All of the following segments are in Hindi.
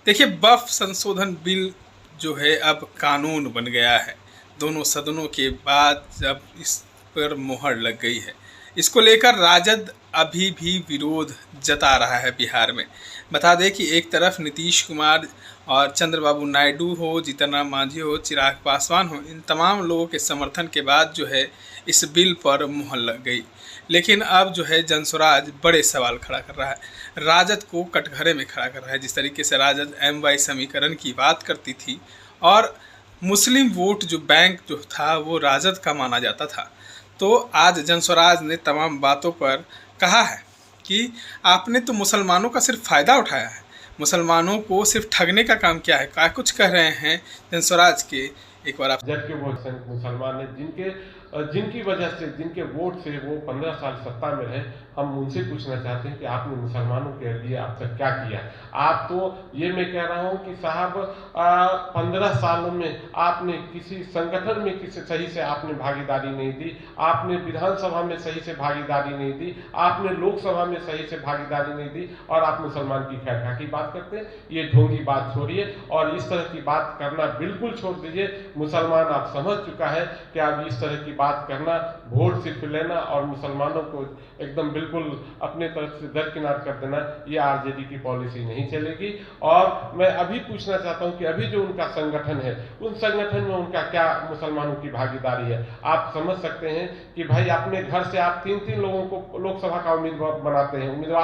देखिए, वक्फ संशोधन बिल जो है अब कानून बन गया है। दोनों सदनों के बाद जब इस पर मोहर लग गई है, इसको लेकर राजद अभी भी विरोध जता रहा है बिहार में। बता दें कि एक तरफ नीतीश कुमार और चंद्रबाबू नायडू हो, जीतन राम मांझी हो, चिराग पासवान हो, इन तमाम लोगों के समर्थन के बाद जो है इस बिल पर मोहर लग गई। लेकिन अब जो है जनसुराज बड़े सवाल खड़ा कर रहा है, राजद को कटघरे में खड़ा कर रहा है। जिस तरीके से राजद MY समीकरण की बात करती थी और मुस्लिम वोट जो बैंक जो था वो राजद का माना जाता था, तो आज जनसुराज ने तमाम बातों पर कहा है कि आपने तो मुसलमानों का सिर्फ फ़ायदा उठाया है, मुसलमानों को सिर्फ ठगने का काम किया है। क्या कुछ कह रहे हैं जनसुराज के, एक बार आप। जबकि वो मुसलमान है जिनकी वजह से, जिनके वोट से वो 15 साल सत्ता में रहे। हम उनसे पूछना चाहते हैं कि आपने मुसलमानों के लिए अब तक क्या किया। आप तो, ये मैं कह रहा हूं कि साहब 15 सालों में आपने किसी संगठन में किसी सही से आपने भागीदारी नहीं दी, आपने विधानसभा में सही से भागीदारी नहीं दी, आपने लोकसभा में सही से भागीदारी नहीं दी, और आप मुसलमान की खैर खा की बात करते हैं। ये ढोंगी बात छोड़िए और इस तरह की बात करना बिल्कुल छोड़ दीजिए। मुसलमान आप समझ चुका है कि आप इस तरह की बात करना, वोट सिर्फ लेना और मुसलमानों को एकदम बिल्कुल अपने तरफ से दरकिनार कर देना, ये आरजेडी की पॉलिसी नहीं चलेगी। और मैं अभी पूछना चाहता हूं कि अभी जो उनका संगठन है, उन संगठन में उनका क्या मुसलमानों की भागीदारी है। आप समझ सकते हैं कि भाई अपने घर से आप 3-3 लोगों को लोकसभा का उम्मीदवार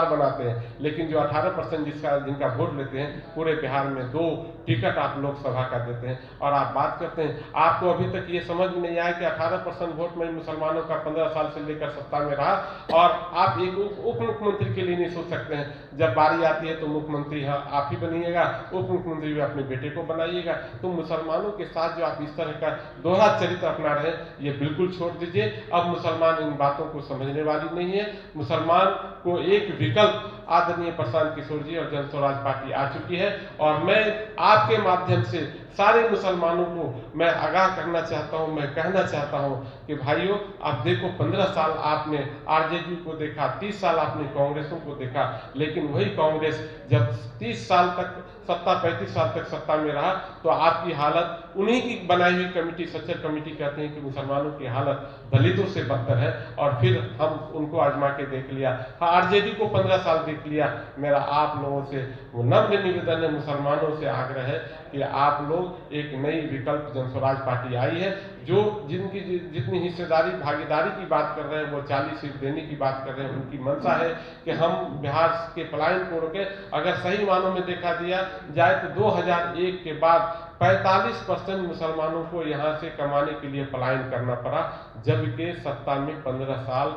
बनाते हैं, लेकिन जो 18% जिनका वोट लेते हैं, पूरे बिहार में 2 टिकट आप लोकसभा का देते हैं। और आप बात करते हैं, आपको अभी तक ये समझ में नहीं आया कि 18% वोट में मुसलमानों का 15 साल से लेकर सत्ता में रहा, और आप एक उप मुख्यमंत्री के लिए नहीं सोच सकते हैं। जब बारी आती है तो मुख्यमंत्री आप ही बनिएगा, उप मुख्यमंत्री भी अपने बेटे को बनाइएगा। तो मुसलमानों के साथ जो आप इस तरह का दोहरा चरित्र अपना रहे हैं, ये बिल्कुल छोड़ दीजिए। अब मुसलमान इन बातों को समझने वाली नहीं है। मुसलमान को एक विकल्प आदरणीय प्रशांत किशोर जी और जनसुराज पार्टी आ चुकी है। और मैं आपके माध्यम से सारे मुसलमानों को मैं आगाह करना चाहता हूं, मैं कहना चाहता हूं कि भाइयों, आप देखो 15 साल आपने आरजेडी को देखा, 30 साल आपने कांग्रेसों को देखा, लेकिन वही कांग्रेस जब 30 साल तक 35 साल तक सत्ता में रहा, तो आपकी हालत उन्हीं की बनाई हुई कमेटी, सच्चर कमेटी कहते हैं कि मुसलमानों की हालत दलितों से बदतर है। और फिर हम उनको आजमा के देख लिया, आरजेडी को 15 साल देख लिया। मेरा आप लोगों से वो नम्र निवेदन है, मुसलमानों से आग्रह है कि आप लोग एक नई विकल्प जनसुराज पार्टी आई है, जो जिनकी जितनी हिस्सेदारी भागीदारी की बात कर रहे हैं, वो 40 सीट देने की बात कर रहे हैं। उनकी मंशा है कि हम बिहार के पलायन को रोके। अगर सही मानों में देखा दिया जाए तो 2001 के बाद 45% मुसलमानों को यहाँ से कमाने के लिए पलायन करना पड़ा, जबकि सत्ता में 15 साल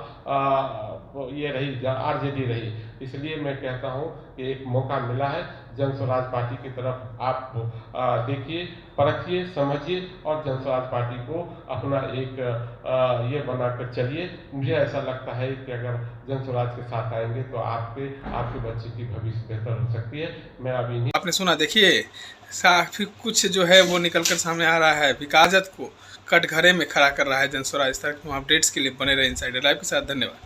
ये रही, आरजेडी रही। इसलिए मैं कहता हूँ कि एक मौका मिला है, जनसुराज पार्टी की तरफ आप देखिए, परखिए, समझिए और जनसुराज पार्टी को अपना एक ये बनाकर चलिए। मुझे ऐसा लगता है कि अगर जनसुराज के साथ आएंगे तो आपके बच्चे की भविष्य बेहतर हो सकती है। मैं अभी नहीं, आपने सुना, देखिए काफी कुछ जो है वो निकलकर सामने आ रहा है। राजद को कटघरे में खड़ा कर रहा है जनसुराज। इस तरह के अपडेट्स के लिए बने रहे इनसाइडर लाइव के साथ। धन्यवाद।